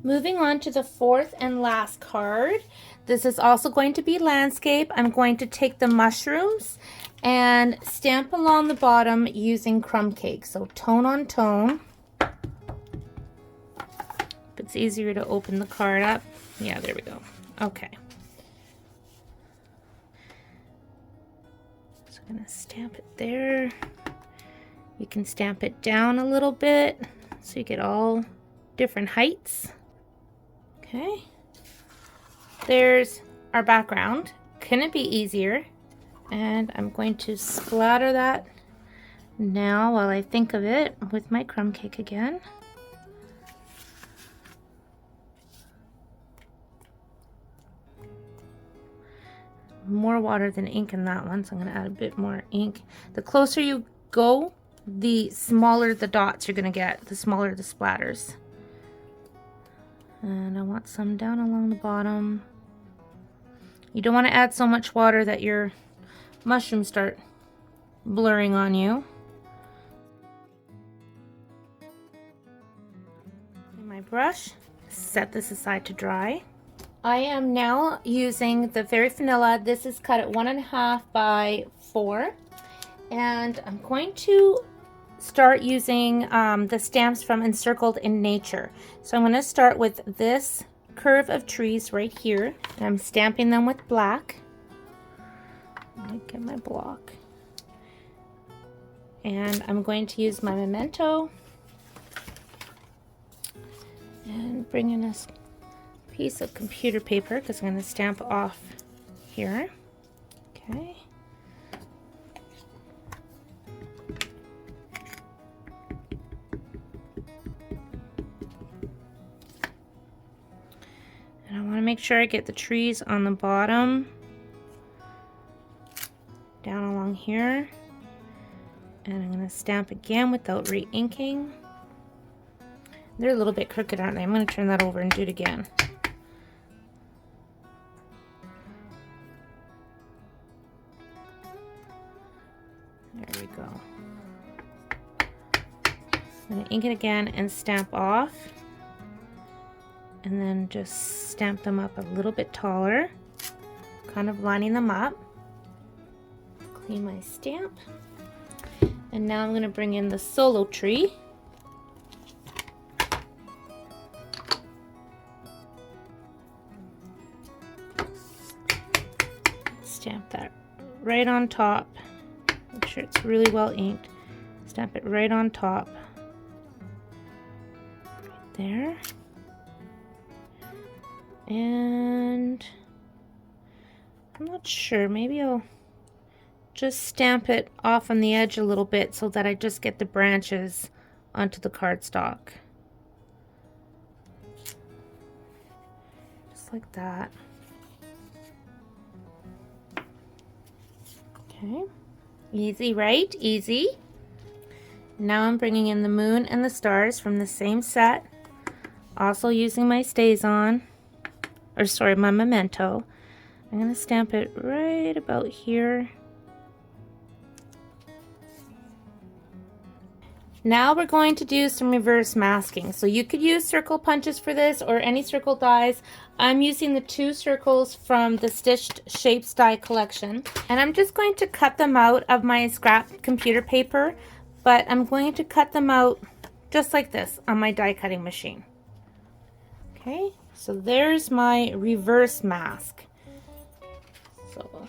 Moving on to the fourth and last card. This is also going to be landscape. I'm going to take the mushrooms and stamp along the bottom using crumb cake. So tone on tone. It's easier to open the card up. Yeah, there we go. Okay. So I'm going to stamp it there. You can stamp it down a little bit so you get all different heights. Okay. There's our background. Couldn't be easier. And I'm going to splatter that now while I think of it with my crumb cake again. More water than ink in that one, so I'm going to add a bit more ink. The closer you go, the smaller the dots you're going to get, the smaller the splatters. And I want some down along the bottom. You don't want to add so much water that your mushrooms start blurring on you. My brush, set this aside to dry. I am now using the Fairy Vanilla. This is cut at 1.5 by 4. And I'm going to start using the stamps from Encircled in Nature. So I'm going to start with this curve of trees right here. And I'm stamping them with black. Let me get my block. And I'm going to use my memento. And bring in this piece of computer paper because I'm going to stamp off here. Okay. And I want to make sure I get the trees on the bottom, down along here. And I'm going to stamp again without re-inking. They're a little bit crooked, aren't they? I'm going to turn that over and do it again. There we go. I'm going to ink it again and stamp off. And then just stamp them up a little bit taller. Kind of lining them up. Clean my stamp. And now I'm going to bring in the solo tree. Stamp that right on top. Make sure it's really well inked. Stamp it right on top. Right there. And I'm not sure, maybe I'll just stamp it off on the edge a little bit so that I just get the branches onto the cardstock. Just like that. Okay, easy, right? Easy. Now I'm bringing in the moon and the stars from the same set. Also using my StazOn, or sorry, my memento. I'm going to stamp it right about here. Now we're going to do some reverse masking. So you could use circle punches for this or any circle dies. I'm using the 2 circles from the Stitched Shapes die collection. And I'm just going to cut them out of my scrap computer paper, but I'm going to cut them out just like this on my die cutting machine. Okay, so there's my reverse mask. So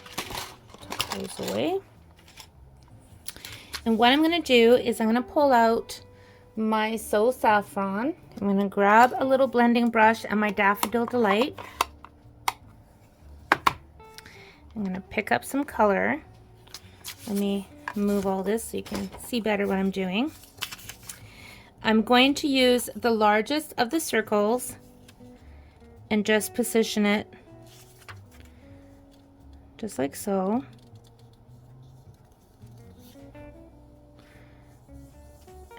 tuck those away. And what I'm going to do is I'm going to pull out my So Saffron. I'm going to grab a little blending brush and my Daffodil Delight. I'm going to pick up some color. Let me move all this so you can see better what I'm doing. I'm going to use the largest of the circles and just position it just like so.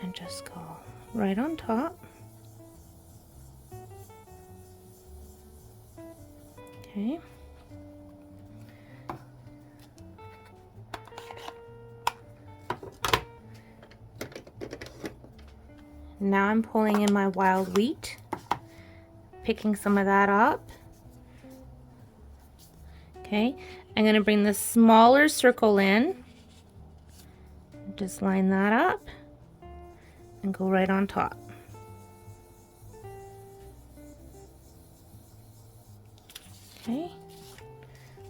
And just go right on top. Okay. Now I'm pulling in my wild wheat picking some of that up. Okay, I'm going to bring the smaller circle in. Just line that up and go right on top. Okay,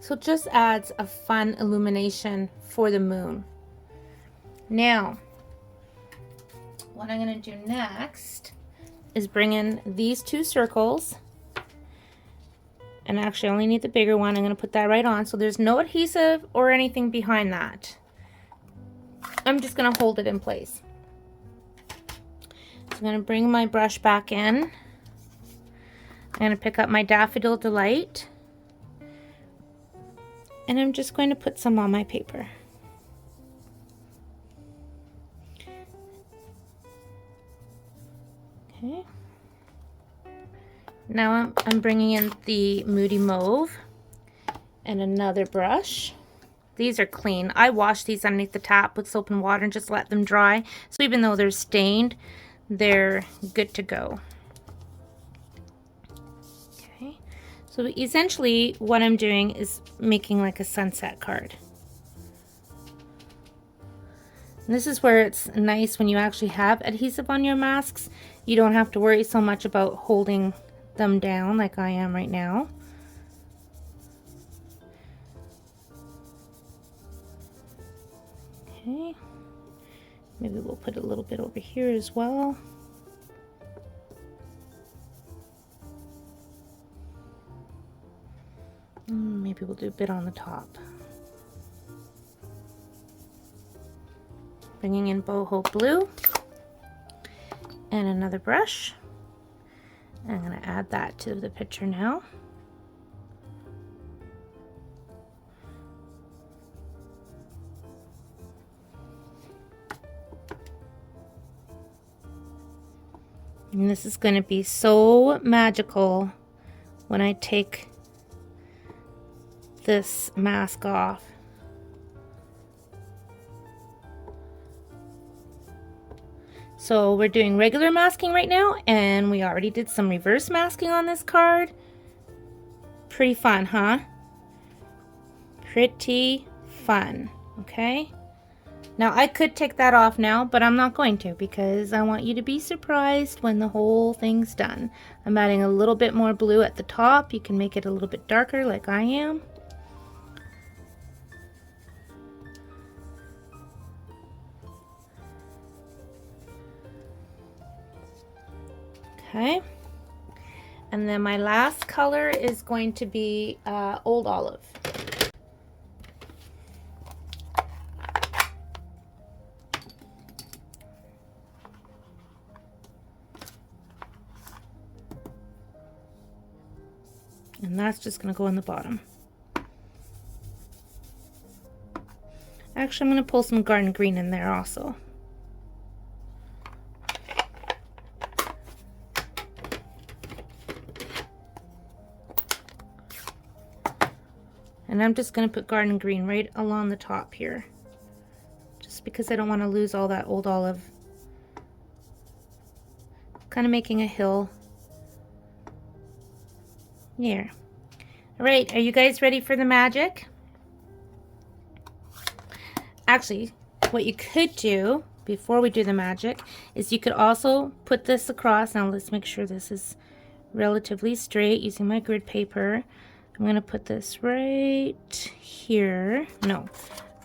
so it just adds a fun illumination for the moon. Now, what I'm going to do next is bring in these two circles, and actually I only need the bigger one. I'm going to put that right on, so there's no adhesive or anything behind that. I'm just going to hold it in place. So I'm going to bring my brush back in. I'm going to pick up my Daffodil Delight, and I'm just going to put some on my paper. Okay. Now I'm bringing in the Moody Mauve and another brush. These are clean. I wash these underneath the tap with soap and water and just let them dry. So even though they're stained, they're good to go. Okay. So essentially what I'm doing is making like a sunset card. And this is where it's nice when you actually have adhesive on your masks. You don't have to worry so much about holding them down like I am right now. Okay, maybe we'll put a little bit over here as well. Maybe we'll do a bit on the top. Bringing in Boho Blue and another brush. I'm going to add that to the picture now. And this is going to be so magical when I take this mask off. So we're doing regular masking right now, and we already did some reverse masking on this card. Pretty fun, huh? Pretty fun, okay? Now I could take that off now, but I'm not going to because I want you to be surprised when the whole thing's done. I'm adding a little bit more blue at the top. You can make it a little bit darker like I am. Okay, and then my last color is going to be Old Olive. And that's just going to go in the bottom. Actually, I'm going to pull some garden green in there also. And I'm just going to put garden green right along the top here, just because I don't want to lose all that Old Olive. Kind of making a hill. Here. All right, are you guys ready for the magic? Actually, what you could do before we do the magic is you could also put this across. Now let's make sure this is relatively straight using my grid paper. I'm going to put this right here. No,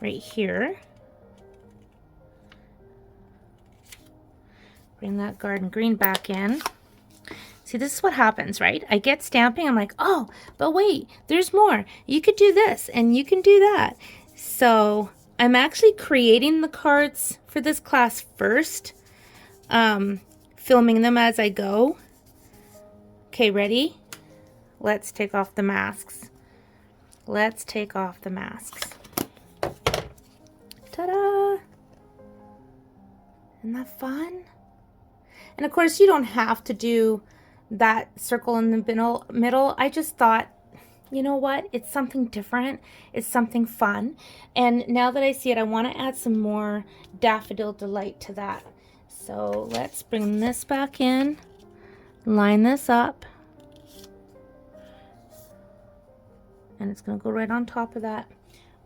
right here. Bring that garden green back in. See, this is what happens, right? I get stamping. I'm like, oh, but wait, there's more. You could do this and you can do that. So I'm actually creating the cards for this class first, filming them as I go. Okay, ready? Let's take off the masks. Let's take off the masks. Ta-da! Isn't that fun? And of course, you don't have to do that circle in the middle. I just thought, you know what? It's something different. It's something fun. And now that I see it, I want to add some more Daffodil Delight to that. So let's bring this back in, line this up. And it's going to go right on top of that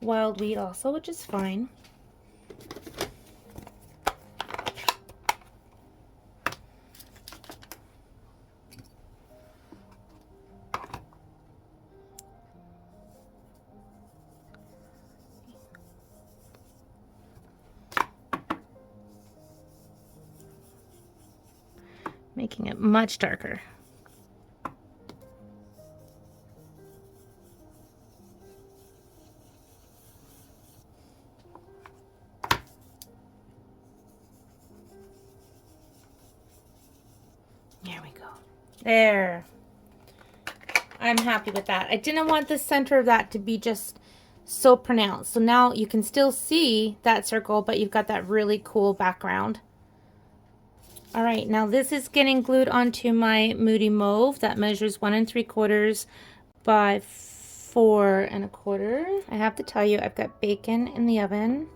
wild weed also, which is fine. Making it much darker. There we go. There. I'm happy with that. I didn't want the center of that to be just so pronounced. So now you can still see that circle, but you've got that really cool background. All right, now this is getting glued onto my Moody Mauve that measures 1 3/4 by 4 1/4. I have to tell you, I've got bacon in the oven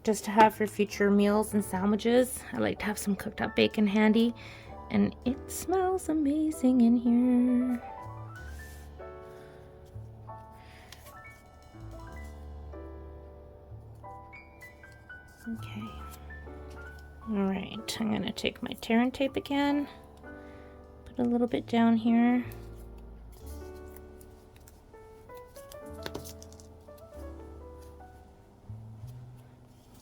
just to have for future meals and sandwiches. I like to have some cooked up bacon handy, and it smells amazing in here. Okay. All right, I'm gonna take my tear and tape again, put a little bit down here.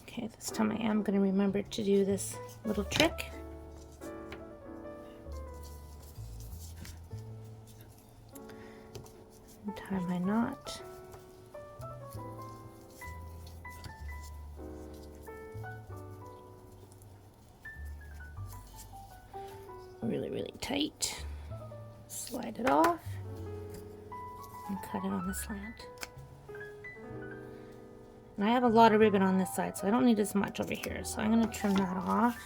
Okay, this time I am gonna remember to do this little trick. And tie my knot. Really tight. Slide it off and cut it on the slant. And I have a lot of ribbon on this side, so I don't need as much over here. So I'm going to trim that off.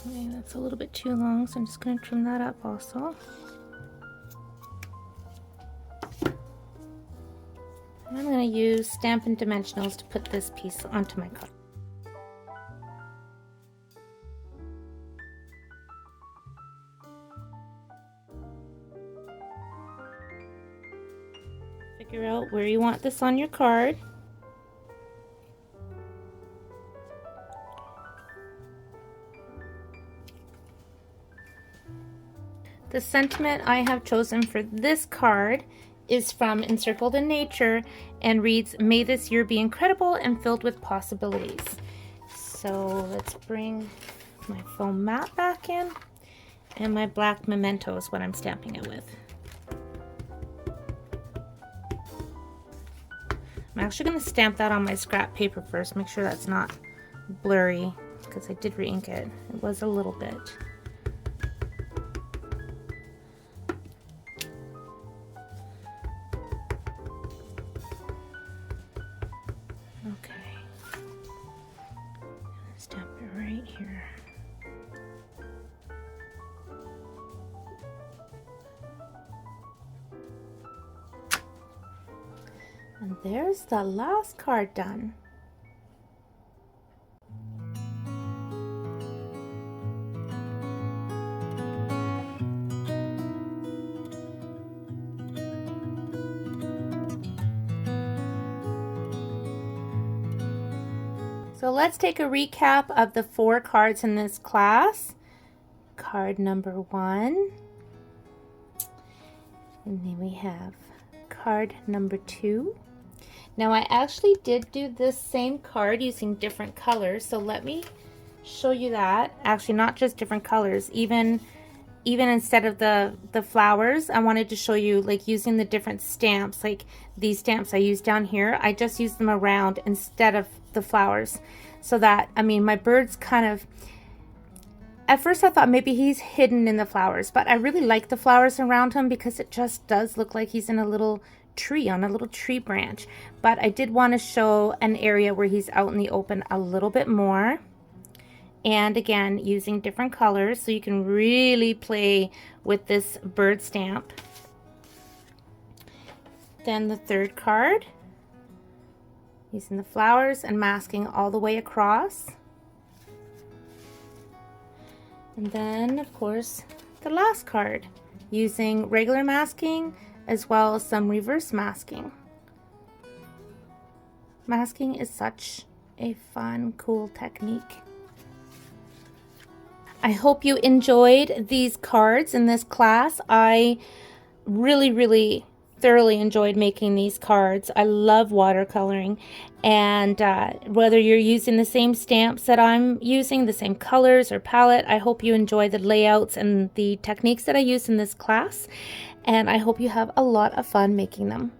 Okay, that's a little bit too long, so I'm just going to trim that up also. And I'm going to use Stampin' Dimensionals to put this piece onto my card. Figure out where you want this on your card. The sentiment I have chosen for this card is from Encircled in Nature and reads, "May this year be incredible and filled with possibilities." So let's bring my foam mat back in, and my black memento is what I'm stamping it with. I'm actually going to stamp that on my scrap paper first, make sure that's not blurry, because I did re-ink it. It was a little bit. Stamp it right here. And there's the last card done. So let's take a recap of the 4 cards in this class. Card number 1. And then we have card number 2. Now I actually did do this same card using different colors. So let me show you that. Actually, not just different colors. Even instead of the flowers, I wanted to show you like using the different stamps. Like these stamps I use down here, I just use them around instead of the flowers, so that, I mean, my bird's kind of, at first I thought maybe he's hidden in the flowers, but I really like the flowers around him because it just does look like he's in a little tree, on a little tree branch. But I did want to show an area where he's out in the open a little bit more. And again, using different colors so you can really play with this bird stamp. Then the third card, using the flowers and masking all the way across. And then, of course, the last card, using regular masking as well as some reverse masking. Masking is such a fun, cool technique. I hope you enjoyed these cards in this class. I really thoroughly enjoyed making these cards. I love watercoloring, and whether you're using the same stamps that I'm using, the same colors or palette, I hope you enjoy the layouts and the techniques that I use in this class, and I hope you have a lot of fun making them.